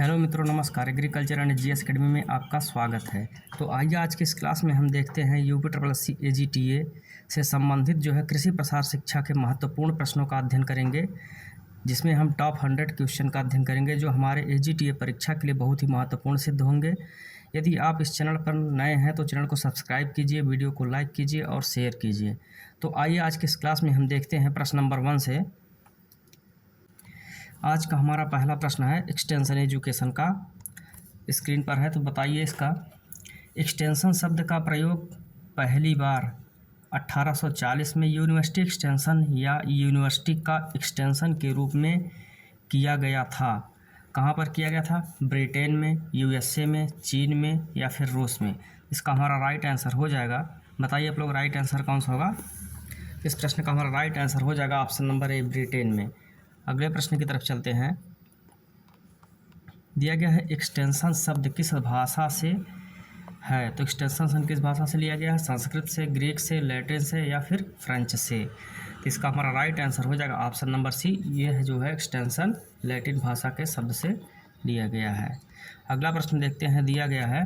Hello मित्रों, नमस्कार। Agriculture and GS academy में आपका स्वागत है। तो आइए आज की इस क्लास में हम देखते हैं UPSSC AGTA से संबंधित जो है कृषि प्रसार शिक्षा के महत्वपूर्ण प्रश्नों का अध्ययन करेंगे, जिसमें हम टॉप 100 क्वेश्चन का अध्ययन करेंगे जो हमारे AGTA परीक्षा के लिए बहुत ही महत्वपूर्ण सिद्ध होंगे। यदि आप इस चैनल पर नए हैं तो चैनल को सब्सक्राइब कीजिए, वीडियो को लाइक कीजिए और शेयर कीजिए। तो आइए आज की इस क्लास में हम देखते हैं प्रश्न नंबर 1 से। आज का हमारा पहला प्रश्न है एक्सटेंशन एजुकेशन का, स्क्रीन पर है। तो बताइए, इसका एक्सटेंशन शब्द का प्रयोग पहली बार 1840 में यूनिवर्सिटी एक्सटेंशन या यूनिवर्सिटी का एक्सटेंशन के रूप में किया गया था। कहाँ पर किया गया था? ब्रिटेन में, USA में, चीन में या फिर रूस में। इसका हमारा राइट आंसर हो जाएगा, बताइए आप लोग राइट आंसर कौन सा होगा। इस प्रश्न का हमारा राइट आंसर हो जाएगा ऑप्शन नंबर ए, ब्रिटेन में। अगले प्रश्न की तरफ चलते हैं। दिया गया है एक्सटेंशन शब्द किस भाषा से है? तो एक्सटेंशन शब्द किस भाषा से लिया गया है? संस्कृत से, ग्रीक से, लैटिन से या फिर फ्रेंच से। तो इसका हमारा राइट आंसर हो जाएगा ऑप्शन नंबर सी, यह जो है एक्सटेंशन लैटिन भाषा के शब्द से लिया गया है। अगला प्रश्न देखते हैं। दिया गया है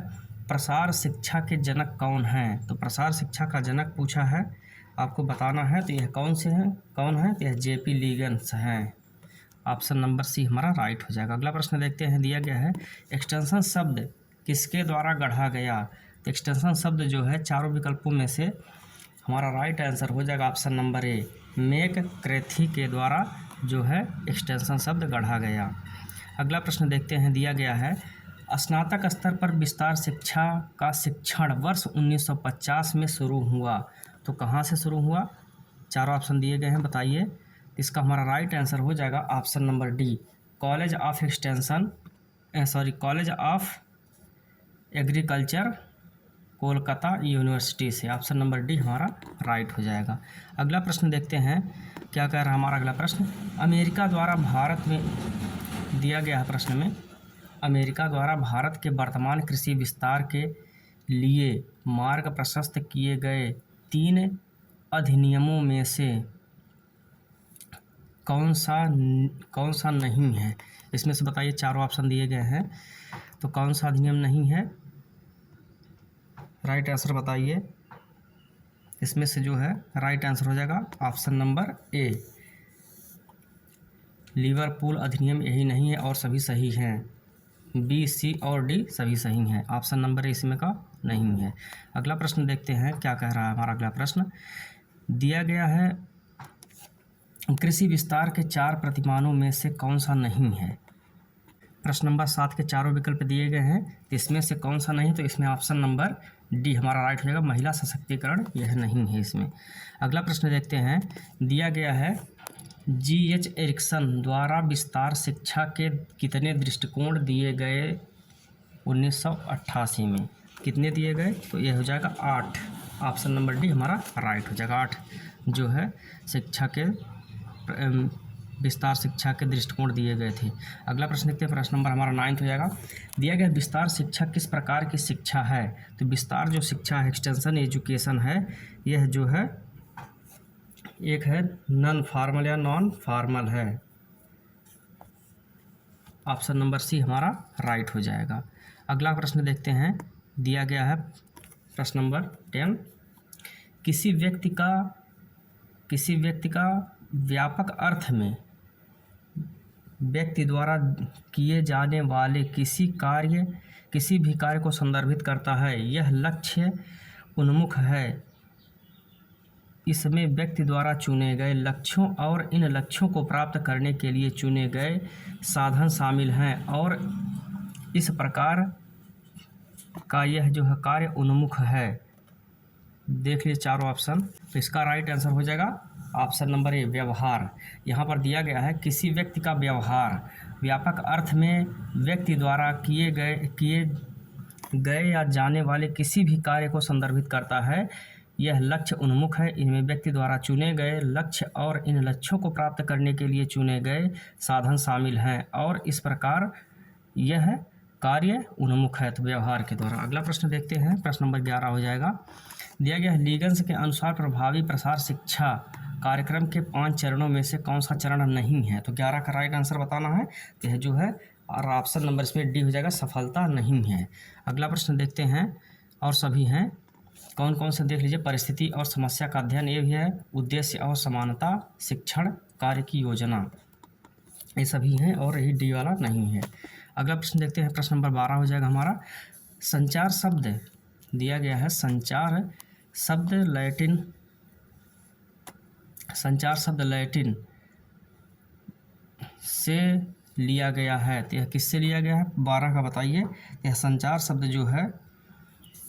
प्रसार शिक्षा के जनक कौन हैं? तो प्रसार शिक्षा का जनक पूछा है, आपको बताना है। तो यह कौन है? तो यह JP लीगन्स हैं। ऑप्शन नंबर सी हमारा राइट हो जाएगा। अगला प्रश्न देखते हैं। दिया गया है एक्सटेंशन शब्द किसके द्वारा गढ़ा गया? तो एक्सटेंशन शब्द जो है चारों विकल्पों में से हमारा राइट आंसर हो जाएगा ऑप्शन नंबर ए, मैककार्थी के द्वारा जो है एक्सटेंशन शब्द गढ़ा गया। अगला प्रश्न देखते हैं। दिया गया है स्नातक स्तर पर विस्तार शिक्षा का शिक्षण वर्ष 1950 में शुरू हुआ। तो कहाँ से शुरू हुआ? चारों ऑप्शन दिए गए हैं, बताइए। इसका हमारा राइट आंसर हो जाएगा option number D, college of agriculture Kolkata university से। ऑप्शन नंबर डी हमारा राइट हो जाएगा। अगला प्रश्न देखते हैं, क्या कह रहा है हमारा अगला प्रश्न। अमेरिका द्वारा भारत में दिया गया है प्रश्न में, अमेरिका द्वारा भारत के वर्तमान कृषि विस्तार के लिए मार्ग प्रशस्त किए गए 3 अधिनियमों में से कौन सा नहीं है? इसमें से बताइए, चारों ऑप्शन दिए गए हैं, तो कौन सा अधिनियम नहीं है? राइट आंसर बताइए। इसमें से जो है राइट आंसर हो जाएगा ऑप्शन नंबर ए, लिवरपूल अधिनियम, यही नहीं है और सभी सही हैं। B, C और D सभी सही हैं। ऑप्शन नंबर ए इसमें का नहीं है। अगला प्रश्न देखते हैं, क्या कह रहा है हमारा अगला प्रश्न। दिया गया है कृषि विस्तार के 4 प्रतिमानों में से कौन सा नहीं है? प्रश्न नंबर 7 के चारों विकल्प दिए गए हैं, तो इसमें से कौन सा नहीं? तो इसमें ऑप्शन नंबर डी हमारा राइट हो जाएगा, महिला सशक्तिकरण, यह नहीं है इसमें। अगला प्रश्न देखते हैं। दिया गया है GH एरिक्सन द्वारा विस्तार शिक्षा के कितने दृष्टिकोण दिए गए 1988 में? कितने दिए गए? तो यह हो जाएगा 8। ऑप्शन नंबर डी हमारा राइट हो जाएगा, 8 जो है शिक्षा के विस्तार शिक्षा के दृष्टिकोण दिए गए थे। अगला प्रश्न देखते हैं। प्रश्न नंबर हमारा 9 हो जाएगा। दिया गया विस्तार शिक्षा किस प्रकार की शिक्षा है? तो विस्तार जो शिक्षा है, एक्सटेंशन एजुकेशन है, यह जो है एक है नॉन फॉर्मल या नॉन फॉर्मल है। ऑप्शन नंबर सी हमारा राइट हो जाएगा। अगला प्रश्न देखते हैं। दिया गया है प्रश्न नंबर 10, किसी व्यक्ति का व्यापक अर्थ में व्यक्ति द्वारा किए जाने वाले किसी भी कार्य को संदर्भित करता है। यह लक्ष्य उन्मुख है। इसमें व्यक्ति द्वारा चुने गए लक्ष्यों और इन लक्ष्यों को प्राप्त करने के लिए चुने गए साधन शामिल हैं और इस प्रकार का यह जो है कार्य उन्मुख है। देख लीजिए चारों ऑप्शन, तो इसका राइट आंसर हो जाएगा ऑप्शन नंबर ए, व्यवहार। यहाँ पर दिया गया है किसी व्यक्ति का व्यवहार व्यापक अर्थ में व्यक्ति द्वारा किए गए या जाने वाले किसी भी कार्य को संदर्भित करता है। यह लक्ष्य उन्मुख है। इनमें व्यक्ति द्वारा चुने गए लक्ष्य और इन लक्ष्यों को प्राप्त करने के लिए चुने गए साधन शामिल हैं और इस प्रकार यह कार्य उन्मुख है, तो व्यवहार के द्वारा। अगला प्रश्न देखते हैं। प्रश्न नंबर 11 हो जाएगा। दिया गया लीगन्स के अनुसार प्रभावी प्रसार शिक्षा कार्यक्रम के 5 चरणों में से कौन सा चरण नहीं है? तो 11 का राइट आंसर बताना है। तो यह जो है और ऑप्शन नंबर इसमें डी हो जाएगा, सफलता नहीं है। अगला प्रश्न देखते हैं, और सभी हैं, कौन कौन से देख लीजिए। परिस्थिति और समस्या का अध्ययन, ये भी है। उद्देश्य और समानता, शिक्षण, कार्य की योजना, ये सभी हैं, और यही डी वाला नहीं है। अगला प्रश्न देखते हैं, प्रश्न नंबर 12 हो जाएगा हमारा। संचार शब्द दिया गया है, संचार शब्द लैटिन से लिया गया है। तो यह किससे लिया गया है, 12 का बताइए। यह संचार शब्द जो है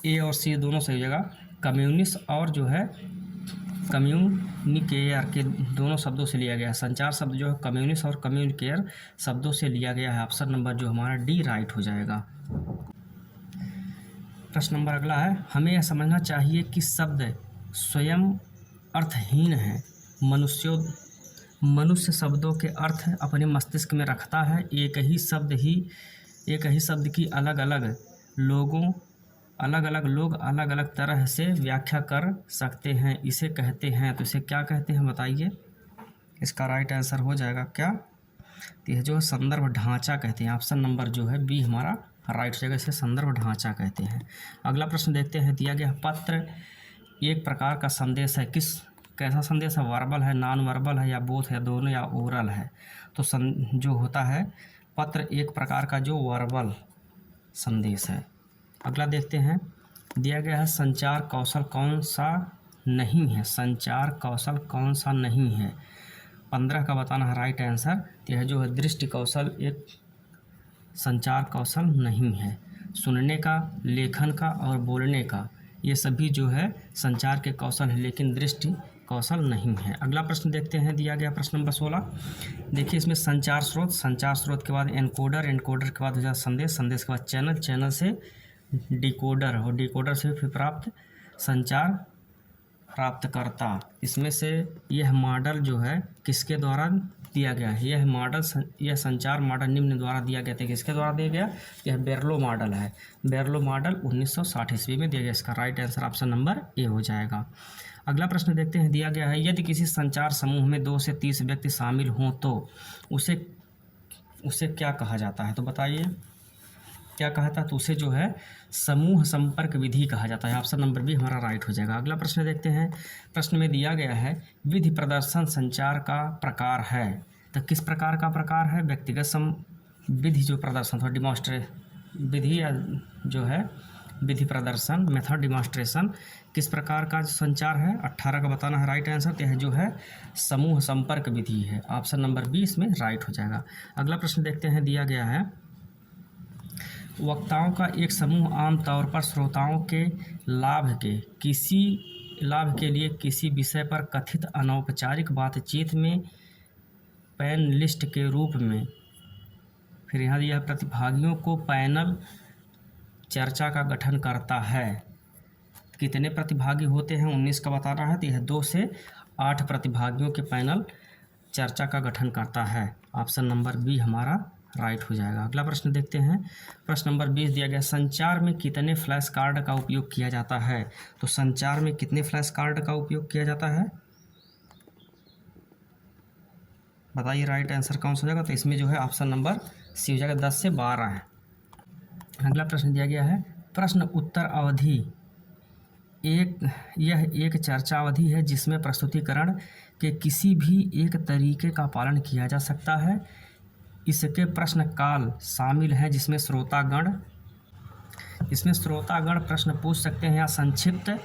ए और सी दोनों सही जगह, कम्युनिस्ट और जो है कम्युनिकेयर के दोनों शब्दों से लिया गया है। संचार शब्द जो है कम्युनिस्ट और कम्युनिकेयर शब्दों से लिया गया है। ऑप्शन नंबर जो हमारा डी राइट हो जाएगा। प्रश्न नंबर अगला है, हमें यह समझना चाहिए कि शब्द स्वयं अर्थहीन है। मनुष्य शब्दों के अर्थ अपने मस्तिष्क में रखता है। एक ही शब्द की अलग अलग लोग अलग अलग तरह से व्याख्या कर सकते हैं, इसे कहते हैं। तो इसे क्या कहते हैं बताइए। इसका राइट आंसर हो जाएगा क्या, तो यह जो संदर्भ ढांचा कहते हैं। ऑप्शन नंबर जो है बी हमारा राइट हो जाएगा, इसे संदर्भ ढांचा कहते हैं। अगला प्रश्न देखते हैं, दिया गया पत्र एक प्रकार का संदेश है। कैसा संदेश है, वर्बल है, नॉन वर्बल है, या बोथ है, दोनों, या ओरल है। तो जो होता है पत्र एक प्रकार का जो वर्बल संदेश है। अगला देखते हैं, दिया गया है संचार कौशल कौन सा नहीं है। संचार कौशल कौन सा नहीं है, 15 का बताना है राइट आंसर। तो यह जो है दृष्टि कौशल एक संचार कौशल नहीं है। सुनने का, लेखन का और बोलने का, ये सभी जो है संचार के कौशल है, लेकिन दृष्टि कौशल नहीं है। अगला प्रश्न देखते हैं, दिया गया प्रश्न नंबर 16। देखिए इसमें संचार स्रोत के बाद एनकोडर के बाद हो जाए संदेश के बाद चैनल से डिकोडर, और डिकोडर से फिर संचार प्राप्तकर्ता। इसमें से यह मॉडल जो है किसके द्वारा दिया गया है, यह संचार मॉडल निम्न द्वारा दिया गया था। किसके द्वारा दिया गया, यह बेरलो मॉडल है। बेरलो मॉडल 1960 ईस्वी में दिया गया। इसका right answer option number A हो जाएगा। अगला प्रश्न देखते हैं, दिया गया है यदि किसी संचार समूह में 2 से 30 व्यक्ति शामिल हों तो उसे क्या कहा जाता है। तो बताइए क्या कहा था, तो उसे जो है समूह संपर्क विधि कहा जाता है। ऑप्शन नंबर बी हमारा राइट हो जाएगा। अगला प्रश्न देखते हैं, प्रश्न में दिया गया है विधि प्रदर्शन संचार का प्रकार है। तो किस प्रकार का प्रकार है, व्यक्तिगत विधि जो प्रदर्शन था, विधि या जो है विधि प्रदर्शन मेथड डिमॉन्स्ट्रेशन, किस प्रकार का संचार है, 18 का बताना है राइट आंसर। तो यह जो है समूह संपर्क विधि है। ऑप्शन नंबर बी इसमें राइट हो जाएगा। अगला प्रश्न देखते हैं, दिया गया है वक्ताओं का एक समूह आमतौर पर श्रोताओं के लाभ के लिए किसी विषय पर कथित अनौपचारिक बातचीत में पैनलिस्ट के रूप में, फिर यहाँ दिया प्रतिभागियों को पैनल चर्चा का गठन करता है। कितने प्रतिभागी होते हैं, 19 का बताना है। तो यह 2 से 8 प्रतिभागियों के पैनल चर्चा का गठन करता है। ऑप्शन नंबर बी हमारा राइट हो जाएगा। अगला प्रश्न देखते हैं, प्रश्न नंबर 20 दिया गया संचार में कितने फ्लैश कार्ड का उपयोग किया जाता है। तो संचार में कितने फ्लैश कार्ड का उपयोग किया जाता है, बताइए राइट आंसर कौन सा हो जाएगा। तो इसमें जो है ऑप्शन नंबर सी हो जाएगा, 10 से 12 है। अगला प्रश्न दिया गया है प्रश्न उत्तर अवधि यह एक चर्चा अवधि है जिसमें प्रस्तुतिकरण के किसी भी एक तरीके का पालन किया जा सकता है। इसके प्रश्न काल शामिल हैं जिसमें श्रोतागण प्रश्न पूछ सकते हैं या संक्षिप्त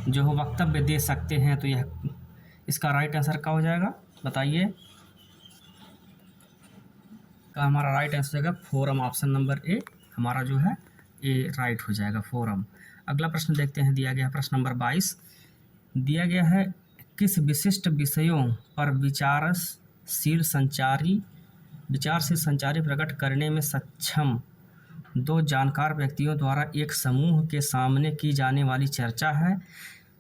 जो है वक्तव्य दे सकते हैं। तो यह इसका राइट आंसर क्या हो जाएगा बताइए, का हमारा राइट आंसर हो जाएगा फोरम। ऑप्शन नंबर ए हमारा जो है ए राइट हो जाएगा, फोरम। अगला प्रश्न देखते हैं, दिया गया प्रश्न नंबर 22 दिया गया है किस विशिष्ट विषयों पर विचार से संचारी प्रकट करने में सक्षम 2 जानकार व्यक्तियों द्वारा एक समूह के सामने की जाने वाली चर्चा है।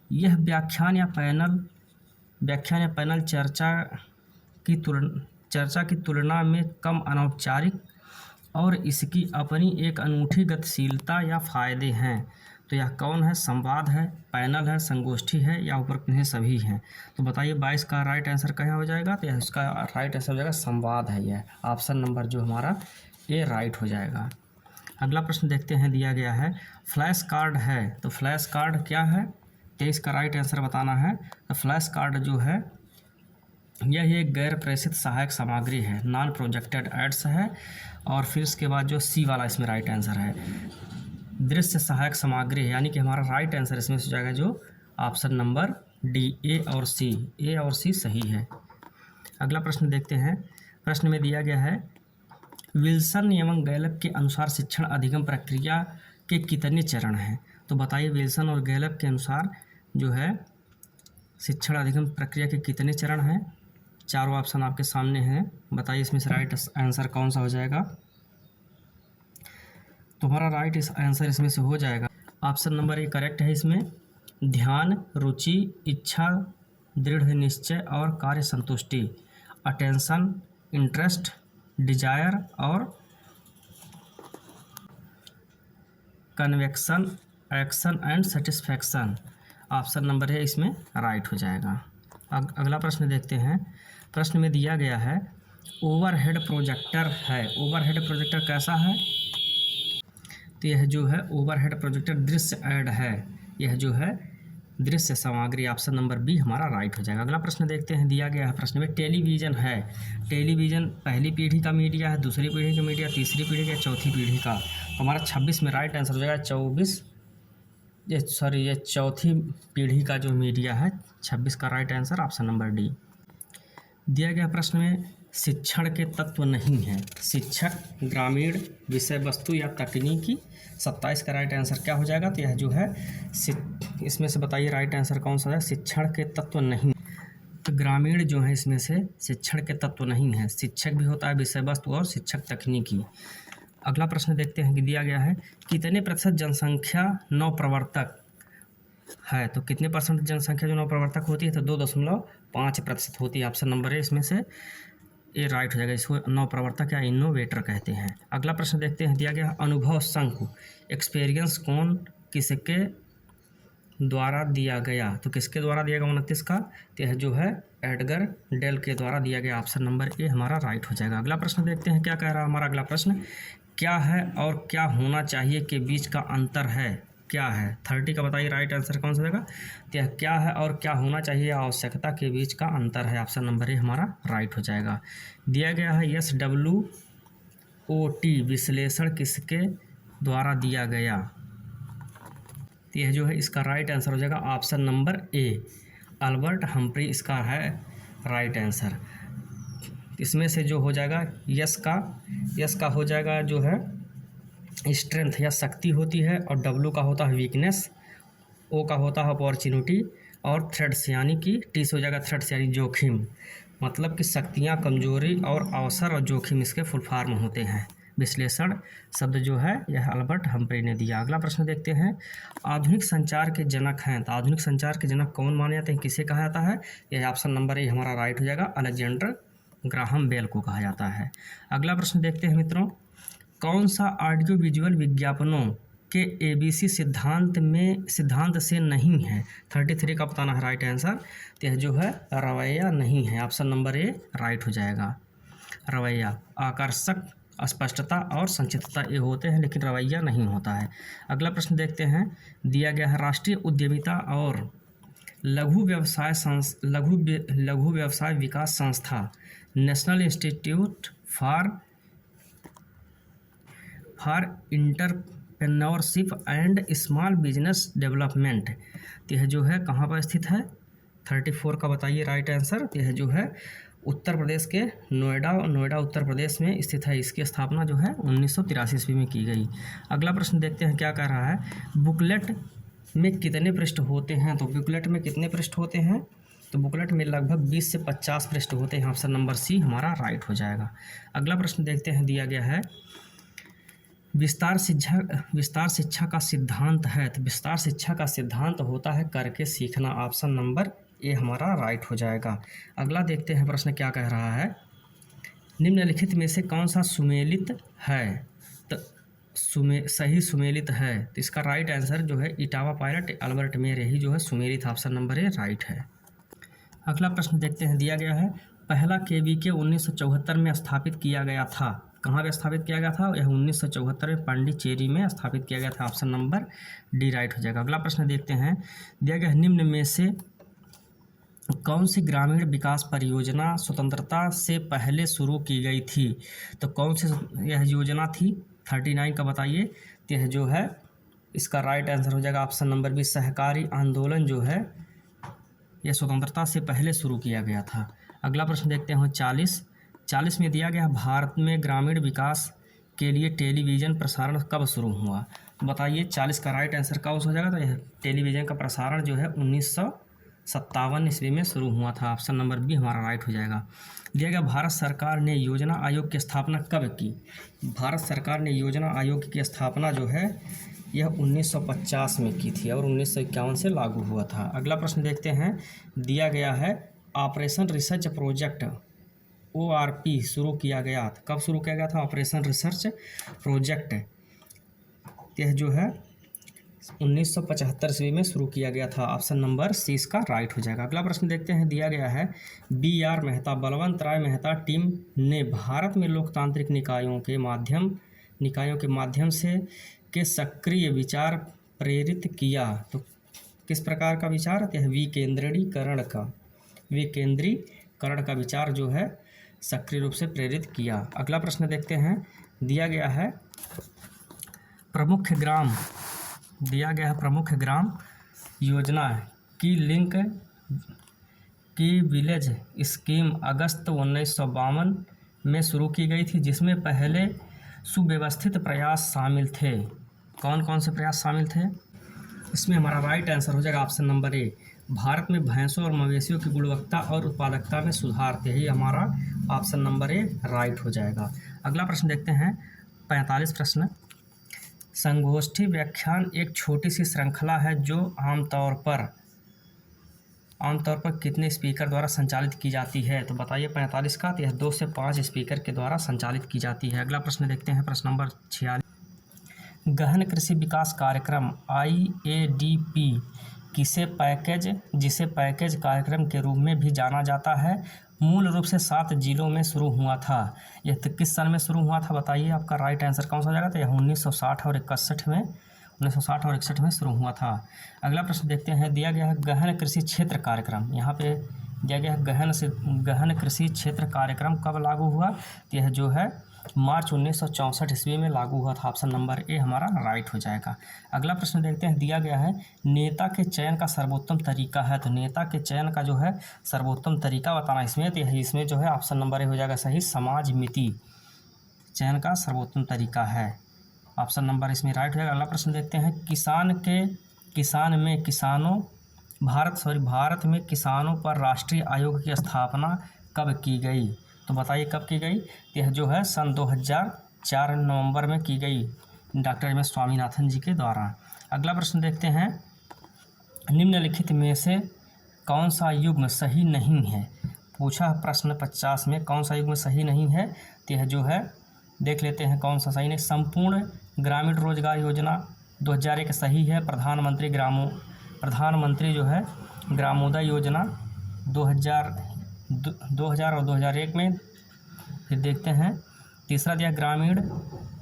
यह व्याख्यान या पैनल चर्चा की तुलना में कम अनौपचारिक और इसकी अपनी एक अनूठी गतिशीलता या फायदे हैं। तो यह कौन है, संवाद है, पैनल है, संगोष्ठी है, या ऊपर सभी हैं। तो बताइए 22 का राइट आंसर क्या हो जाएगा। तो इसका राइट आंसर हो जाएगा संवाद है। यह ऑप्शन नंबर जो हमारा ए राइट हो जाएगा। अगला प्रश्न देखते हैं, दिया गया है फ्लैश कार्ड है, तो फ्लैश कार्ड क्या है, तो इसका राइट आंसर बताना है। तो फ्लैश कार्ड जो है यह एक गैर प्रेषित सहायक सामग्री है, नॉन प्रोजेक्टेड एड्स है। और फिर उसके बाद जो सी वाला इसमें राइट आंसर है, दृश्य सहायक सामग्री है, यानी कि हमारा राइट आंसर इसमें से हो जाएगा जो ऑप्शन नंबर डी, ए और सी सही है। अगला प्रश्न देखते हैं, प्रश्न में दिया गया है विल्सन एवं गैलप के अनुसार शिक्षण अधिगम प्रक्रिया के कितने चरण हैं, तो बताइए विल्सन और गैलप के अनुसार जो है शिक्षण अधिगम प्रक्रिया के कितने चरण हैं। चारों ऑप्शन आपके सामने हैं, बताइए इसमें से राइट आंसर कौन सा हो जाएगा। तुम्हारा राइट आंसर इसमें से हो जाएगा ऑप्शन नंबर ए करेक्ट है। इसमें ध्यान, रुचि, इच्छा, दृढ़ निश्चय और कार्य संतुष्टि, अटेंशन, इंटरेस्ट, डिजायर और convection, action and satisfaction, option number है इसमें राइट हो जाएगा। अगला प्रश्न देखते हैं, प्रश्न में दिया गया है ओवरहेड प्रोजेक्टर है, ओवरहेड प्रोजेक्टर कैसा है, तो यह जो है ओवरहेड प्रोजेक्टर दृश्य ऐड है, यह जो है दृश्य सामग्री, ऑप्शन नंबर बी हमारा राइट हो जाएगा। अगला प्रश्न देखते हैं, दिया गया है प्रश्न में टेलीविज़न है, टेलीविज़न पहली पीढ़ी का मीडिया है, दूसरी पीढ़ी का मीडिया, तीसरी पीढ़ी का, चौथी पीढ़ी का, तो हमारा 26 में राइट आंसर हो जाएगा 24, ये चौथी पीढ़ी का जो मीडिया है, 26 का right answer option number D. दिया गया प्रश्न में शिक्षण के तत्व नहीं है, शिक्षक, ग्रामीण, विषय वस्तु या तकनीकी, 27 का राइट आंसर क्या हो जाएगा, तो यह जो है इसमें से बताइए राइट आंसर कौन सा है, शिक्षण के तत्व नहीं, तो ग्रामीण जो है इसमें से शिक्षण के तत्व नहीं है, शिक्षक भी होता है, विषय वस्तु और शिक्षक तकनीकी। अगला प्रश्न देखते हैं कि दिया गया है कितने प्रतिशत जनसंख्या नवप्रवर्तक है, तो कितने परसेंट जनसंख्या जो नवप्रवर्तक होती है, तो 2.5% होती है, ऑप्शन नंबर है इसमें से ये राइट हो जाएगा, इसको नवप्रवर्तक या इनोवेटर कहते हैं। अगला प्रश्न देखते हैं, दिया गया अनुभव शंकु, एक्सपीरियंस कौन किसके द्वारा दिया गया, तो किसके द्वारा दिया गया 29 का, तो यह जो है एडगर डेल के द्वारा दिया गया, ऑप्शन नंबर ए हमारा राइट हो जाएगा। अगला प्रश्न देखते हैं क्या कह रहा है हमारा अगला प्रश्न, क्या है और क्या होना चाहिए के बीच का अंतर है, क्या है, 30 का बताइए राइट आंसर कौन सा देगा, तो यह क्या है और क्या होना चाहिए आवश्यकता के बीच का अंतर है, ऑप्शन नंबर ए हमारा राइट हो जाएगा। दिया गया है SWOT विश्लेषण किसके द्वारा दिया गया, तो यह जो है इसका राइट आंसर हो जाएगा option number A, Albert Humphry इसका है राइट आंसर। इसमें से जो हो जाएगा यस का हो जाएगा जो है स्ट्रेंथ या शक्ति होती है, और डब्लू का होता है वीकनेस, ओ का होता है अपॉर्चुनिटी, और थ्रेड्स यानी कि टी से हो जाएगा थ्रेड्स यानी जोखिम, मतलब कि शक्तियाँ, कमजोरी और अवसर और जोखिम इसके फुल फॉर्म होते हैं। विश्लेषण शब्द जो है यह अल्बर्ट हम्फ्री ने दिया। अगला प्रश्न देखते हैं, आधुनिक संचार के जनक हैं, तो आधुनिक संचार के जनक कौन माने जाते हैं, किसे कहा जाता है, यह ऑप्शन नंबर ए हमारा राइट हो जाएगा, अलेक्जेंडर ग्राहम बेल को कहा जाता है। अगला प्रश्न देखते हैं मित्रों, कौन सा ऑडियो विजुअल विज्ञापनों के ABC सिद्धांत से नहीं है, 33 का बताना है राइट आंसर, तो यह जो है रवैया नहीं है, ऑप्शन नंबर ए राइट हो जाएगा। रवैया, आकर्षक, स्पष्टता और संक्षिप्तता ये होते हैं, लेकिन रवैया नहीं होता है। अगला प्रश्न देखते हैं, दिया गया है राष्ट्रीय उद्यमिता और लघु व्यवसाय विकास संस्था, national institute for entrepreneurship and small business development, तो यह जो है कहाँ पर स्थित है, 34 का बताइए राइट आंसर, तो यह जो है उत्तर प्रदेश के नोएडा उत्तर प्रदेश में स्थित है। इसकी स्थापना जो है 1983 ईस्वी में की गई। अगला प्रश्न देखते हैं क्या कह रहा है, बुकलेट में कितने पृष्ठ होते हैं, तो बुकलेट में कितने पृष्ठ होते हैं, तो बुकलेट में लगभग 20 से 50 पृष्ठ होते हैं, ऑप्शन नंबर सी हमारा राइट हो जाएगा। अगला प्रश्न देखते हैं, दिया गया है विस्तार शिक्षा का सिद्धांत है, तो विस्तार शिक्षा का सिद्धांत होता है करके सीखना, ऑप्शन नंबर ए हमारा राइट हो जाएगा। अगला देखते हैं प्रश्न क्या कह रहा है, निम्नलिखित में से कौन सा सुमेलित है, तो सही सुमेलित है, तो इसका राइट आंसर जो है इटावा पायलट अल्बर्ट मेरे ही जो है सुमेलित, ऑप्शन नंबर ए राइट है। अगला प्रश्न देखते हैं, दिया गया है पहला KVK 1974 में स्थापित किया गया था, कहाँ पे स्थापित किया गया था? यह 1974 में पांडिचेरी में स्थापित किया गया था। ऑप्शन नंबर डी राइट हो जाएगा। अगला प्रश्न देखते हैं, दिया गया निम्न में से कौन सी ग्रामीण विकास परियोजना स्वतंत्रता से पहले शुरू की गई थी? तो कौन सी यह योजना थी? 39 का बताइए। तो यह जो है इसका राइट आंसर हो जाएगा ऑप्शन नंबर बी, सहकारी आंदोलन जो है यह स्वतंत्रता से पहले शुरू किया गया था। अगला प्रश्न देखते हैं 40 में दिया गया भारत में ग्रामीण विकास के लिए टेलीविज़न प्रसारण कब शुरू हुआ? तो बताइए 40 का राइट आंसर कब हो जाएगा? तो यह टेलीविज़न का प्रसारण जो है 1957 ईस्वी में शुरू हुआ था। ऑप्शन नंबर बी हमारा राइट हो जाएगा। दिया गया भारत सरकार ने योजना आयोग की स्थापना कब की? भारत सरकार ने योजना आयोग की स्थापना जो है यह 1950 में की थी और 1951 से लागू हुआ था। अगला प्रश्न देखते हैं, दिया गया है ऑपरेशन रिसर्च प्रोजेक्ट ORP शुरू किया गया था। कब शुरू किया गया था ऑपरेशन रिसर्च प्रोजेक्ट? यह जो है 1975 ईस्वी में शुरू किया गया था। ऑप्शन नंबर सी इसका राइट हो जाएगा। अगला प्रश्न देखते हैं, दिया गया है BR मेहता बलवंत राय मेहता टीम ने भारत में लोकतांत्रिक निकायों के माध्यम से के सक्रिय विचार प्रेरित किया। तो किस प्रकार का विचार? यह विकेंद्रीकरण का विचार जो है सक्रिय रूप से प्रेरित किया। अगला प्रश्न देखते हैं, दिया गया है प्रमुख ग्राम योजना की विलेज स्कीम अगस्त 1952 में शुरू की गई थी, जिसमें पहले सुव्यवस्थित प्रयास शामिल थे। कौन कौन से प्रयास शामिल थे? इसमें हमारा राइट आंसर हो जाएगा ऑप्शन नंबर ए, भारत में भैंसों और मवेशियों की गुणवत्ता और उत्पादकता में सुधार। यही हमारा ऑप्शन नंबर ए राइट हो जाएगा। अगला प्रश्न देखते हैं 45 प्रश्न, संगोष्ठी व्याख्यान एक छोटी सी श्रृंखला है जो आमतौर पर कितने स्पीकर द्वारा संचालित की जाती है? तो बताइए 45 का। तो यह 2 से 5 स्पीकर के द्वारा संचालित की जाती है। अगला प्रश्न देखते हैं प्रश्न नंबर 46, गहन कृषि विकास कार्यक्रम IADP जिसे पैकेज कार्यक्रम के रूप में भी जाना जाता है, मूल रूप से 7 जिलों में शुरू हुआ था। यह किस साल में शुरू हुआ था? बताइए आपका राइट आंसर कौन सा हो जाएगा? तो यह 1960 और 61 में शुरू हुआ था। अगला प्रश्न देखते हैं, दिया गया है गहन कृषि क्षेत्र कार्यक्रम। यहाँ पे दिया गया है गहन कृषि क्षेत्र कार्यक्रम कब लागू हुआ? तो यह जो है मार्च 1964 ईस्वी में लागू हुआ था। ऑप्शन नंबर ए हमारा राइट हो जाएगा। अगला प्रश्न देखते हैं, दिया गया है नेता के चयन का सर्वोत्तम तरीका है। तो नेता के चयन का जो है सर्वोत्तम तरीका बताना इसमें, तो इसमें जो है ऑप्शन नंबर ए हो जाएगा सही, समाजमिति चयन का सर्वोत्तम तरीका है। ऑप्शन नंबर इसमें राइट हो जाएगा। अगला प्रश्न देखते हैं, भारत में किसानों पर राष्ट्रीय आयोग की स्थापना कब की गई? तो बताइए कब की गई? यह जो है सन 2004 नवंबर में की गई डॉक्टर MS स्वामीनाथन जी के द्वारा। अगला प्रश्न देखते हैं, निम्नलिखित में से कौन सा युग्म सही नहीं है? पूछा प्रश्न 50 में कौन सा युग्म सही नहीं है? तो यह जो है देख लेते हैं कौन सा सही नहीं। संपूर्ण ग्रामीण रोजगार योजना 2001 सही है। प्रधानमंत्री जो है ग्रामोदय योजना 2000 और 2001 में। फिर देखते हैं तीसरा दिया ग्रामीण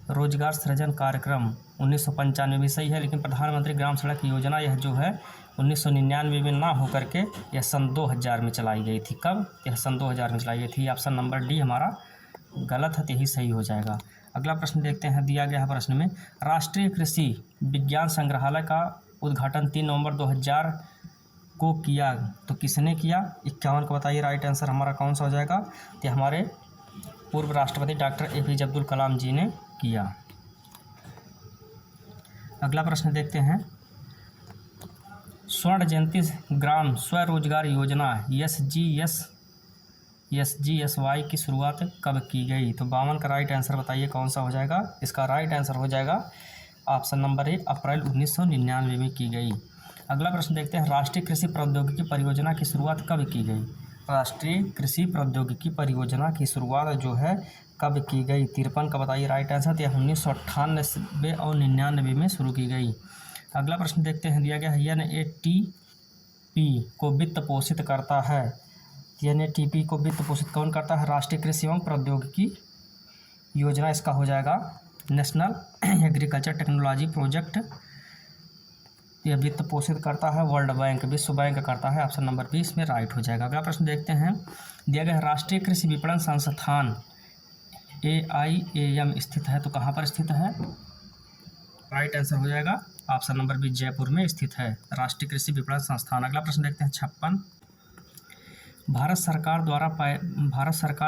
रोजगार सृजन कार्यक्रम 1995 भी सही है, लेकिन प्रधानमंत्री ग्राम सड़क योजना यह जो है 1999 में ना होकर के यह सन 2000 में चलाई गई थी। कब? यह सन 2000 में चलाई गई थी। ऑप्शन नंबर डी हमारा गलत है, यही सही हो जाएगा। अगला प्रश्न देखते हैं, दिया गया है प्रश्न में राष्ट्रीय कृषि विज्ञान संग्रहालय का उद्घाटन 3 नवंबर 2000 को किया, तो किसने किया? 51 को बताइए राइट आंसर हमारा कौन सा हो जाएगा? तो हमारे पूर्व राष्ट्रपति डॉक्टर APJ अब्दुल कलाम जी ने किया। अगला प्रश्न देखते हैं, स्वर्ण जयंती ग्राम स्वरोजगार योजना SGSY की शुरुआत कब की गई? तो 52 का राइट आंसर बताइए कौन सा हो जाएगा? इसका राइट आंसर हो जाएगा ऑप्शन नंबर ए, अप्रैल 1999 में की गई। अगला प्रश्न देखते हैं, राष्ट्रीय कृषि प्रौद्योगिकी परियोजना की शुरुआत कब की गई? राष्ट्रीय कृषि प्रौद्योगिकी परियोजना की शुरुआत जो है कब की गई? 53 का बताइए राइट आंसर। यह 1998 और 99 में शुरू की गई। अगला प्रश्न देखते हैं, दिया गया है NATP को वित्त पोषित करता है। NATP को वित्त पोषित कौन करता है? राष्ट्रीय कृषि एवं प्रौद्योगिकी योजना इसका हो जाएगा नेशनल एग्रीकल्चर टेक्नोलॉजी प्रोजेक्ट। यह वित्त पोषित करता है वर्ल्ड बैंक, विश्व बैंक करता है। ऑप्शन नंबर बी इसमें राइट हो जाएगा। अगला प्रश्न देखते हैं, दिया गया है राष्ट्रीय कृषि विपणन संस्थान AIAM स्थित है, तो कहाँ पर स्थित है? राइट आंसर हो जाएगा ऑप्शन नंबर बी, जयपुर में स्थित है राष्ट्रीय कृषि विपणन संस्थान। अगला प्रश्न देखते हैं 56, भारत सरकार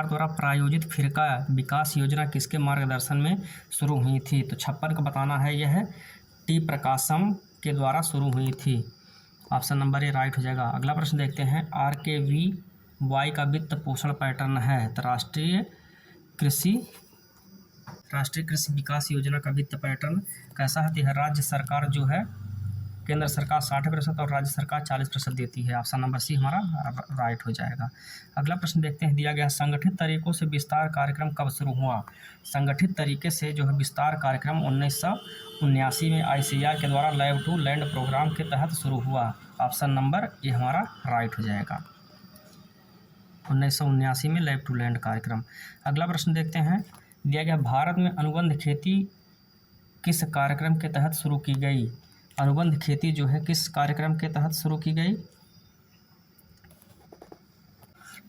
द्वारा प्रायोजित फिरका विकास योजना किसके मार्गदर्शन में शुरू हुई थी? तो 56 का बताना है, यह टी प्रकाशम के द्वारा शुरू हुई थी। ऑप्शन नंबर ए राइट हो जाएगा। अगला प्रश्न देखते हैं, RKVY का वित्त पोषण पैटर्न है, तो राष्ट्रीय कृषि विकास योजना का वित्त पैटर्न कैसा है? तो राज्य सरकार जो है, केंद्र सरकार 60% और राज्य सरकार 40% देती है। ऑप्शन नंबर सी हमारा राइट हो जाएगा। अगला प्रश्न देखते हैं, दिया गया संगठित तरीकों से विस्तार कार्यक्रम कब शुरू हुआ? संगठित तरीके से जो है विस्तार कार्यक्रम 1979 में ICAR के द्वारा लैब टू लैंड प्रोग्राम के तहत शुरू हुआ। ऑप्शन नंबर ये हमारा राइट हो जाएगा, 1979 में लैब टू लैंड कार्यक्रम। अगला प्रश्न देखते हैं, दिया गया भारत में अनुबंध खेती किस कार्यक्रम के तहत शुरू की गई? अनुबंध खेती जो है किस कार्यक्रम के तहत शुरू की गई?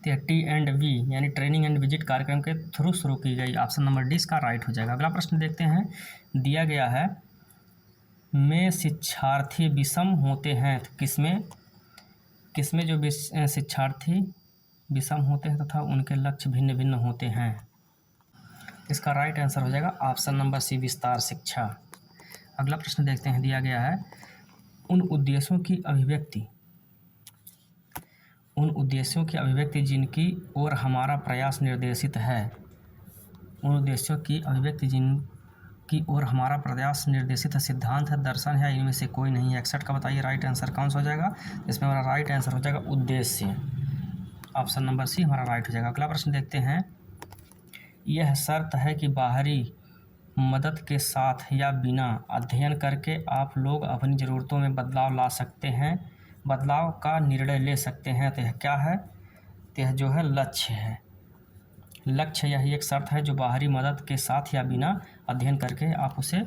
T&V यानी ट्रेनिंग एंड विजिट कार्यक्रम के थ्रू शुरू की गई। ऑप्शन नंबर डी इसका राइट हो जाएगा। अगला प्रश्न देखते हैं, दिया गया है में शिक्षार्थी विषम होते हैं, तो किसमें जो शिक्षार्थी विषम होते हैं तथा उनके लक्ष्य भिन्न भिन्न होते हैं? इसका राइट आंसर हो जाएगा ऑप्शन नंबर सी, विस्तार शिक्षा। अगला प्रश्न देखते हैं, दिया गया है उन उद्देश्यों की अभिव्यक्ति जिनकी ओर हमारा प्रयास निर्देशित है। उन उद्देश्यों की अभिव्यक्ति जिनकी ओर हमारा प्रयास निर्देशित है, सिद्धांत है, दर्शन है, इनमें से कोई नहीं है। 61 का बताइए राइट आंसर कौन सा हो जाएगा? इसमें हमारा राइट आंसर हो जाएगा उद्देश्य। ऑप्शन नंबर सी हमारा राइट हो जाएगा। अगला प्रश्न देखते हैं, यह शर्त है कि बाहरी मदद के साथ या बिना अध्ययन करके आप लोग अपनी ज़रूरतों में बदलाव ला सकते हैं, बदलाव का निर्णय ले सकते हैं। तो यह क्या है? तो यह जो है लक्ष्य है। लक्ष्य यही एक शर्त है जो बाहरी मदद के साथ या बिना अध्ययन करके आप उसे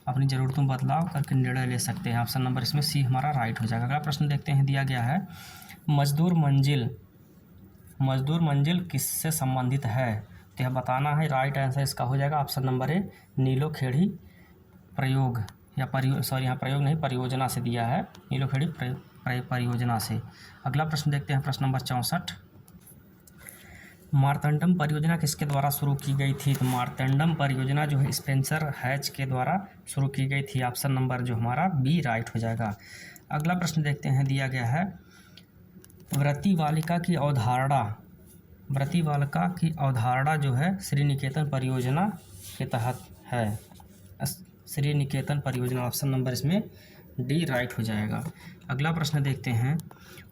अपनी ज़रूरतों में बदलाव करके निर्णय ले सकते हैं। ऑप्शन नंबर इसमें सी हमारा राइट हो जाएगा। अगला प्रश्न देखते हैं, दिया गया है मजदूर मंजिल किससे संबंधित है? तो यह बताना है, राइट आंसर इसका हो जाएगा ऑप्शन नंबर ए, नीलोखेड़ी प्रयोग या यहाँ प्रयोग नहीं परियोजना से दिया है, नीलोखेड़ी परियोजना से। अगला प्रश्न देखते हैं, प्रश्न नंबर 64, मार्तंडम परियोजना किसके द्वारा शुरू की गई थी? तो मार्तंडम परियोजना जो है स्पेंसर हैच के द्वारा शुरू की गई थी। ऑप्शन नंबर जो हमारा बी राइट हो जाएगा। अगला प्रश्न देखते हैं, दिया गया है व्रती बालिका की अवधारणा जो है श्री निकेतन परियोजना के तहत है। श्री निकेतन परियोजना, ऑप्शन नंबर इसमें डी राइट हो जाएगा। अगला प्रश्न देखते हैं,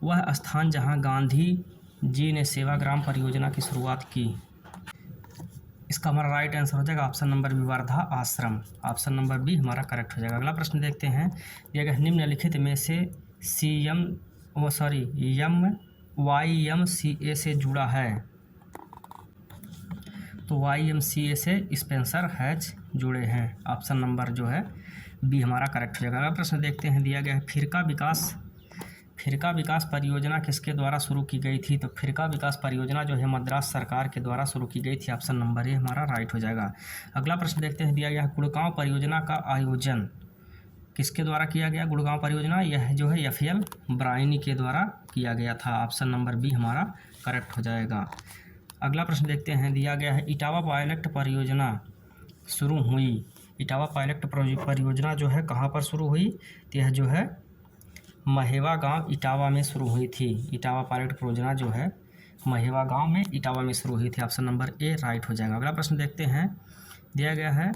वह स्थान जहां गांधी जी ने सेवाग्राम परियोजना की शुरुआत की। इसका हमारा राइट आंसर हो जाएगा ऑप्शन नंबर बी, वर्धा आश्रम। ऑप्शन नंबर बी हमारा करेक्ट हो जाएगा। अगला प्रश्न देखते हैं, दिया गया निम्नलिखित में से YMCA से जुड़ा है। तो YMCA से स्पेंसर हैच जुड़े हैं। ऑप्शन नंबर जो है बी हमारा करेक्ट हो जाएगा। अगला प्रश्न देखते हैं, दिया गया है फिरका विकास परियोजना किसके द्वारा शुरू की गई थी? तो फिरका विकास परियोजना जो है मद्रास सरकार के द्वारा शुरू की गई थी। ऑप्शन नंबर ए हमारा राइट हो जाएगा। अगला प्रश्न देखते हैं, दिया गया है गुड़गांव परियोजना का आयोजन किसके द्वारा किया गया? गुड़गांव परियोजना यह जो है FL ब्रायनी के द्वारा किया गया था। ऑप्शन नंबर बी हमारा करेक्ट हो जाएगा। अगला प्रश्न देखते हैं, दिया गया है इटावा पायलट परियोजना शुरू हुई। इटावा पायलट परियोजना जो है कहाँ पर शुरू हुई? तो यह जो है महेवा गांव इटावा में शुरू हुई थी। इटावा पायलट परियोजना जो है महेवा गांव में इटावा में शुरू हुई थी। ऑप्शन नंबर ए राइट हो जाएगा। अगला प्रश्न देखते हैं, दिया गया है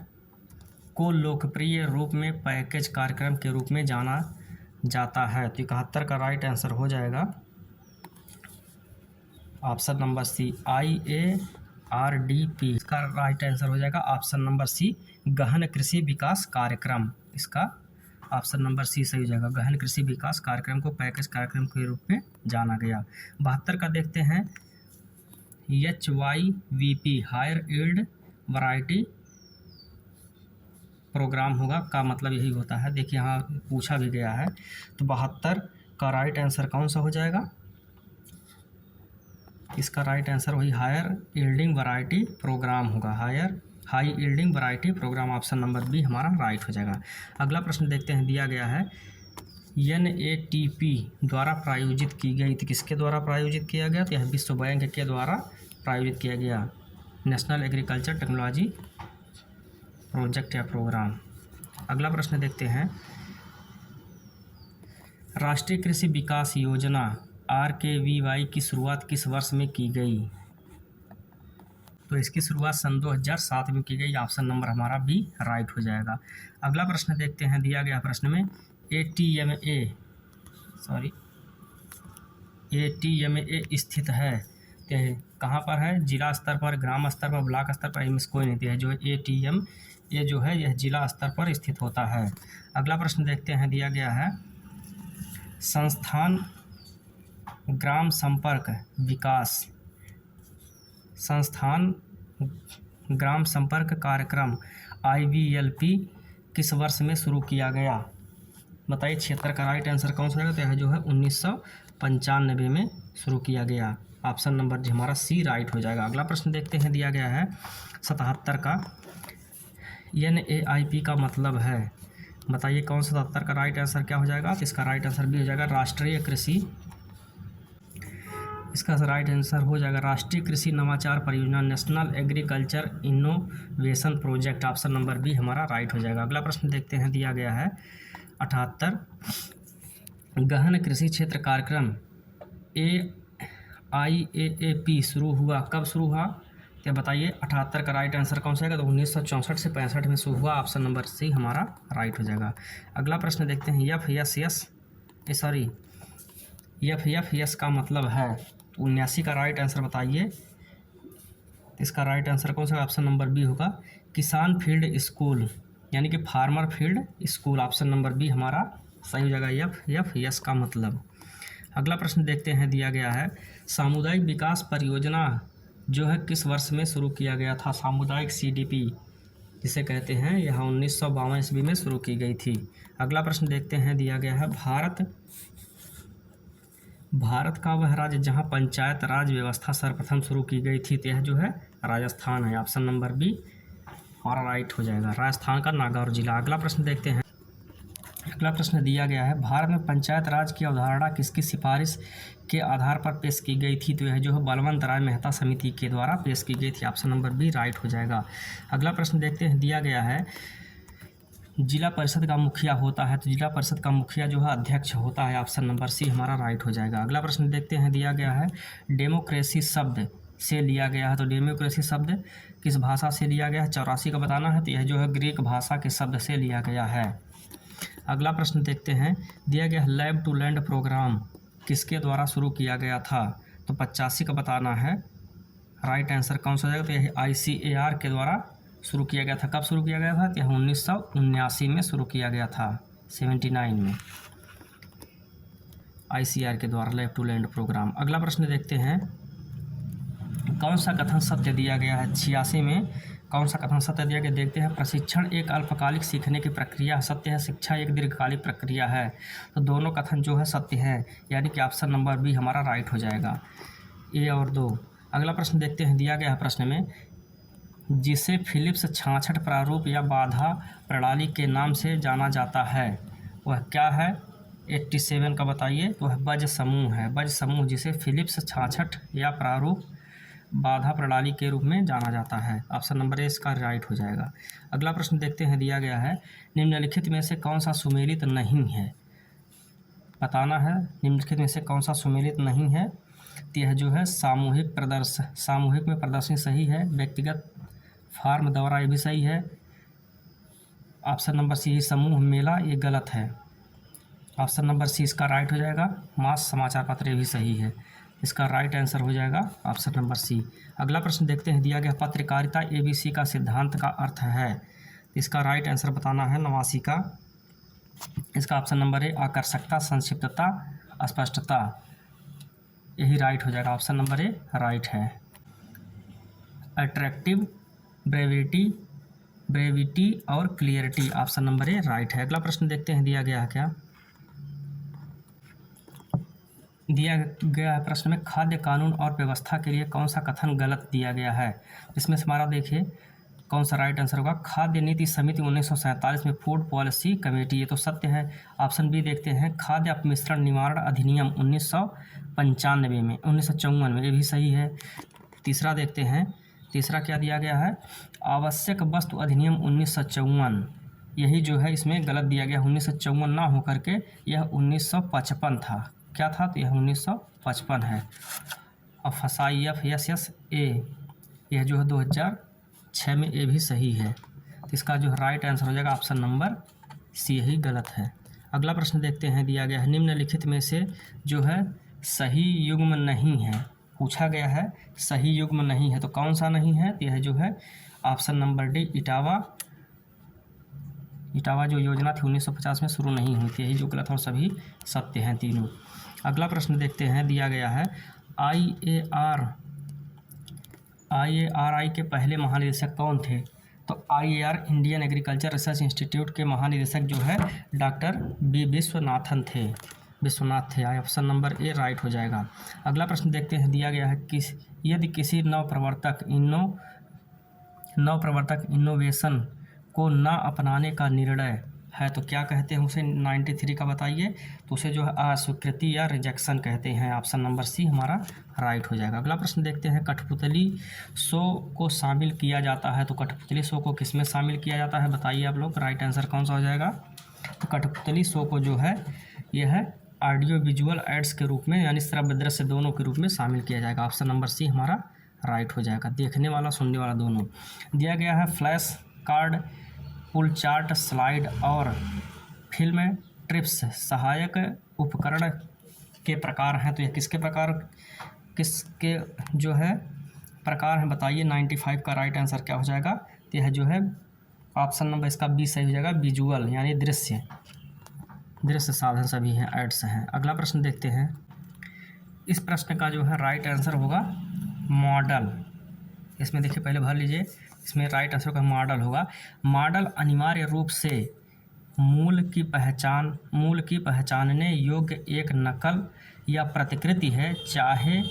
को लोकप्रिय रूप में पैकेज कार्यक्रम के रूप में जाना जाता है। तो 71 का राइट आंसर हो जाएगा ऑप्शन नंबर सी, IARDP। इसका राइट आंसर हो जाएगा ऑप्शन नंबर सी, गहन कृषि विकास कार्यक्रम। इसका ऑप्शन नंबर सी सही हो जाएगा। गहन कृषि विकास कार्यक्रम को पैकेज कार्यक्रम के रूप में जाना गया। 72 का देखते हैं, HYVP higher yield variety program होगा का मतलब यही होता है। देखिए यहाँ पूछा भी गया है, तो 72 का राइट आंसर कौन सा हो जाएगा? इसका राइट आंसर वही हायर यील्डिंग वैरायटी प्रोग्राम होगा। High yielding variety program, option number B हमारा राइट हो जाएगा। अगला प्रश्न देखते हैं, दिया गया है NATP द्वारा प्रायोजित की गई, तो किसके द्वारा प्रायोजित किया गया? तो यह विश्व बैंक के द्वारा प्रायोजित किया गया, नेशनल एग्रीकल्चर टेक्नोलॉजी प्रोजेक्ट या प्रोग्राम। अगला प्रश्न देखते हैं, राष्ट्रीय कृषि विकास योजना RKVY की शुरुआत किस वर्ष में की गई? तो इसकी शुरुआत सन 2007 में की गई, ऑप्शन नंबर हमारा बी राइट हो जाएगा। अगला प्रश्न देखते हैं, दिया गया प्रश्न में ATMA स्थित है, तो कहाँ पर है? जिला स्तर पर, ग्राम स्तर पर, ब्लॉक स्तर पर, इनमें कोई नहीं है। जो ATMA जो है यह जिला स्तर पर स्थित होता है। अगला प्रश्न देखते हैं, दिया गया है संस्थान ग्राम संपर्क कार्यक्रम IVLP किस वर्ष में शुरू किया गया? बताइए 76 का राइट आंसर कौन सा रहेगा? तो यह जो है 1995 में शुरू किया गया, ऑप्शन नंबर जी हमारा सी राइट हो जाएगा। अगला प्रश्न देखते हैं, दिया गया है 77 का NAIP का मतलब है, बताइए कौन सा 77 का राइट आंसर क्या हो जाएगा? तो इसका राइट आंसर भी हो जाएगा राष्ट्रीय कृषि, इसका राइट आंसर हो जाएगा राष्ट्रीय कृषि नवाचार परियोजना, national agriculture innovation project, option number B हमारा राइट हो जाएगा। अगला प्रश्न देखते हैं, दिया गया है 78 गहन कृषि क्षेत्र कार्यक्रम AIAAP शुरू हुआ, कब शुरू हुआ? तो बताइए 78 का राइट आंसर कौन सा है? तो 1964 से 65 में शुरू हुआ, ऑप्शन नंबर सी हमारा राइट हो जाएगा। अगला प्रश्न देखते हैं, FFS का मतलब है, 79 का राइट आंसर बताइए। इसका राइट आंसर कौन सा? ऑप्शन नंबर बी होगा किसान फील्ड स्कूल, यानी कि farmer field school, option number B हमारा सही हो जाएगा FFS का मतलब। अगला प्रश्न देखते हैं, दिया गया है सामुदायिक विकास परियोजना जो है किस वर्ष में शुरू किया गया था? सामुदायिक CDP जिसे कहते हैं, यह 1952 ईस्वी में शुरू की गई थी। अगला प्रश्न देखते हैं, दिया गया है भारत का वह राज्य जहां पंचायत राज व्यवस्था सर्वप्रथम शुरू की गई थी, तो यह जो है राजस्थान है, ऑप्शन नंबर बी हमारा राइट हो जाएगा, राजस्थान का नागौर जिला। अगला प्रश्न देखते हैं, अगला प्रश्न दिया गया है भारत में पंचायत राज की अवधारणा किसकी सिफारिश के आधार पर पेश की गई थी? तो यह जो है बलवंत राय मेहता समिति के द्वारा पेश की गई थी, ऑप्शन नंबर बी राइट हो जाएगा। अगला प्रश्न देखते हैं, दिया गया है जिला परिषद का मुखिया होता है, तो जिला परिषद का मुखिया जो है अध्यक्ष होता है, ऑप्शन नंबर सी हमारा राइट हो जाएगा। अगला प्रश्न देखते हैं, दिया गया है डेमोक्रेसी शब्द से लिया गया है, तो डेमोक्रेसी शब्द किस भाषा से लिया गया है? 84 का बताना है, तो यह जो है ग्रीक भाषा के शब्द से लिया गया है। अगला प्रश्न देखते हैं, दिया गया लैब टू लैंड प्रोग्राम किसके द्वारा शुरू किया गया था? तो 85 का बताना है, राइट आंसर कौन सा हो जाएगा? तो यह ICAR के द्वारा शुरू किया गया था। कब शुरू किया गया था? तो यह 1979 में शुरू किया गया था, 79 में ICAR के द्वारा लैब टू लैंड प्रोग्राम। अगला प्रश्न देखते हैं, कौन सा कथन सत्य दिया गया है? 86 में कौन सा कथन सत्य दिया गया? देखते हैं, प्रशिक्षण एक अल्पकालिक सीखने की प्रक्रिया सत्य है, शिक्षा एक दीर्घकालिक प्रक्रिया है, तो दोनों कथन जो है सत्य है, यानी कि ऑप्शन नंबर बी हमारा राइट हो जाएगा, ए और 2। अगला प्रश्न देखते हैं, दिया गया है प्रश्न में जिसे फिलिप्स 66 प्रारूप या बाधा प्रणाली के नाम से जाना जाता है वह क्या है? 87 का बताइए। तो वह बज समूह है, बज समूह जिसे फिलिप्स 66 या प्रारूप बाधा प्रणाली के रूप में जाना जाता है, ऑप्शन नंबर ए इसका राइट हो जाएगा। अगला प्रश्न देखते हैं, दिया गया है निम्नलिखित में से कौन सा सुमेलित नहीं है? बताना है निम्नलिखित में से कौन सा सुमेलित नहीं है। तो यह जो है सामूहिक में प्रदर्शनी सही है, व्यक्तिगत फार्म दौरा ये भी सही है, ऑप्शन नंबर सी समूह मेला ये गलत है, ऑप्शन नंबर सी इसका राइट हो जाएगा। मास समाचार पत्र ये भी सही है, इसका राइट आंसर हो जाएगा ऑप्शन नंबर सी। अगला प्रश्न देखते हैं, दिया गया पत्रकारिता ABC का सिद्धांत का अर्थ है, इसका राइट आंसर बताना है 89 का, इसका ऑप्शन नंबर ए आकर्षकता, संक्षिप्तता, स्पष्टता, यही राइट हो जाएगा, ऑप्शन नंबर ए राइट है। अट्रैक्टिव ब्रेविटी और clarity, option number A right है। अगला प्रश्न देखते हैं दिया गया है क्या। दिया गया है प्रश्न में खाद्य कानून और व्यवस्था के लिए कौन सा कथन गलत दिया गया है। इसमें से हमारा देखिए कौन सा राइट आंसर होगा। खाद्य नीति समिति 1947 में फूड पॉलिसी कमेटी, ये तो सत्य है। ऑप्शन बी देखते हैं खाद्य अपमिश्रण निवारण अधिनियम 1995 में 1954 में, ये भी सही है। तीसरा देखते हैं, तीसरा क्या दिया गया है, आवश्यक वस्तु अधिनियम 1954, यही जो है इसमें गलत दिया गया। 1954 ना होकर के यह 1955 था। क्या था, तो यह 1955 है। और FSIFSSA यह जो है 2006 में, ये भी सही है। तो इसका जो राइट आंसर हो जाएगा ऑप्शन नंबर सी, यही गलत है। अगला प्रश्न देखते हैं दिया गया है निम्नलिखित में से जो है सही युग्म नहीं है, पूछा गया है सही युग्म नहीं है, तो कौन सा नहीं है, तो यह जो है ऑप्शन नंबर डी इटावा जो योजना थी 1950 में शुरू नहीं हुई थी, यही जो गलत है और सभी सत्य हैं तीनों। अगला प्रश्न देखते हैं दिया गया है IARI के पहले महानिदेशक कौन थे, तो IAR Indian agriculture research institute के महानिदेशक जो है डॉक्टर बी विश्वनाथ थे। ऑप्शन नंबर ए राइट हो जाएगा। अगला प्रश्न देखते हैं दिया गया है यदि किसी नवप्रवर्तक इनोवेशन को न अपनाने का निर्णय है तो क्या कहते हैं उसे, 93 का बताइए, तो उसे जो है अस्वीकृति या रिजेक्शन कहते हैं। ऑप्शन नंबर सी हमारा राइट हो जाएगा। अगला प्रश्न देखते हैं कठपुतली शो को शामिल किया जाता है, तो कठपुतली शो को किस में शामिल किया जाता है बताइए आप लोग, राइट आंसर कौन सा हो जाएगा। तो कठपुतली शो को जो है यह है ऑडियो विजुअल एड्स के रूप में, यानी श्रव्य दृश्य दोनों के रूप में शामिल किया जाएगा। ऑप्शन नंबर सी हमारा राइट हो जाएगा, देखने वाला सुनने वाला दोनों। दिया गया है फ्लैश कार्ड, पुल चार्ट, स्लाइड और फिल्म ट्रिप्स सहायक उपकरण के प्रकार हैं, तो यह किसके जो है प्रकार हैं बताइए। 95 का राइट आंसर क्या हो जाएगा, तो यह जो है ऑप्शन नंबर इसका बी सही हो जाएगा, विजुअल यानी दृश्य साधन सभी हैं, एड्स हैं। अगला प्रश्न देखते हैं, इस प्रश्न का जो है राइट आंसर होगा मॉडल। इसमें देखिए पहले भर लीजिए, इसमें राइट आंसर का मॉडल होगा। मॉडल अनिवार्य रूप से मूल की पहचानने योग्य एक नकल या प्रतिकृति है, चाहे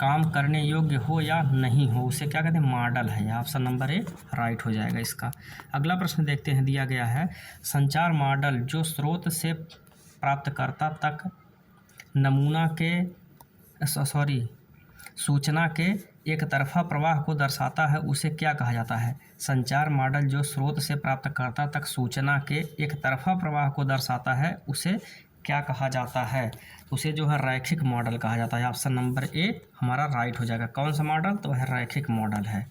काम करने योग्य हो या नहीं हो, उसे क्या कहते हैं, मॉडल है। ऑप्शन नंबर ए राइट हो जाएगा इसका। अगला प्रश्न देखते हैं दिया गया है संचार मॉडल जो स्रोत से प्राप्तकर्ता तक सूचना के एक तरफा प्रवाह को दर्शाता है, उसे क्या कहा जाता है। संचार मॉडल जो स्रोत से प्राप्तकर्ता तक सूचना के एक तरफा प्रवाह को दर्शाता है, उसे क्या कहा जाता है, उसे जो है रैखिक मॉडल कहा जाता है। ऑप्शन नंबर ए हमारा राइट हो जाएगा। कौन सा मॉडल, तो वह रैखिक मॉडल है।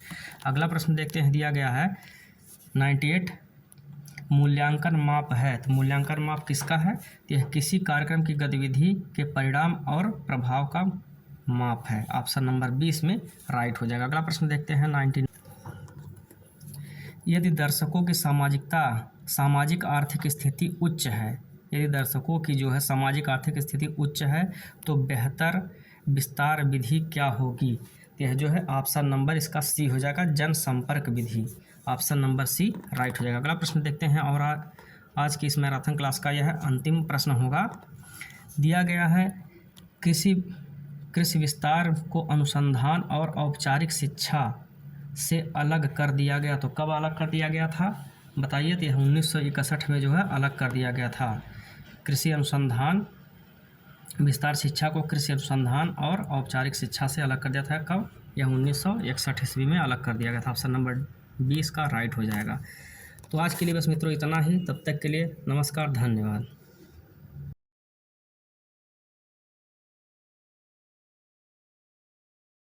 अगला प्रश्न देखते हैं दिया गया है 98 मूल्यांकन माप है, तो मूल्यांकन माप किसका है, तो यह किसी कार्यक्रम की गतिविधि के परिणाम और प्रभाव का माप है। ऑप्शन नंबर 20 में राइट हो जाएगा। अगला प्रश्न देखते हैं 19 यदि दर्शकों की सामाजिक आर्थिक स्थिति उच्च है, यदि दर्शकों की जो है सामाजिक आर्थिक स्थिति उच्च है तो बेहतर विस्तार विधि क्या होगी, तो यह जो है ऑप्शन नंबर इसका सी हो जाएगा, जनसंपर्क विधि। ऑप्शन नंबर सी राइट हो जाएगा। अगला प्रश्न देखते हैं और आज की इस मैराथन क्लास का यह अंतिम प्रश्न होगा। दिया गया है कृषि विस्तार को अनुसंधान और औपचारिक शिक्षा से अलग कर दिया गया, तो कब अलग कर दिया गया था बताइए, तो यह 1961 में जो है अलग कर दिया गया था। कृषि अनुसंधान विस्तार शिक्षा को कृषि अनुसंधान और औपचारिक शिक्षा से अलग कर दिया था, कब, यह 1961 ईस्वी में अलग कर दिया गया था। ऑप्शन नंबर 20 का राइट हो जाएगा। तो आज के लिए बस मित्रों इतना ही, तब तक के लिए नमस्कार, धन्यवाद।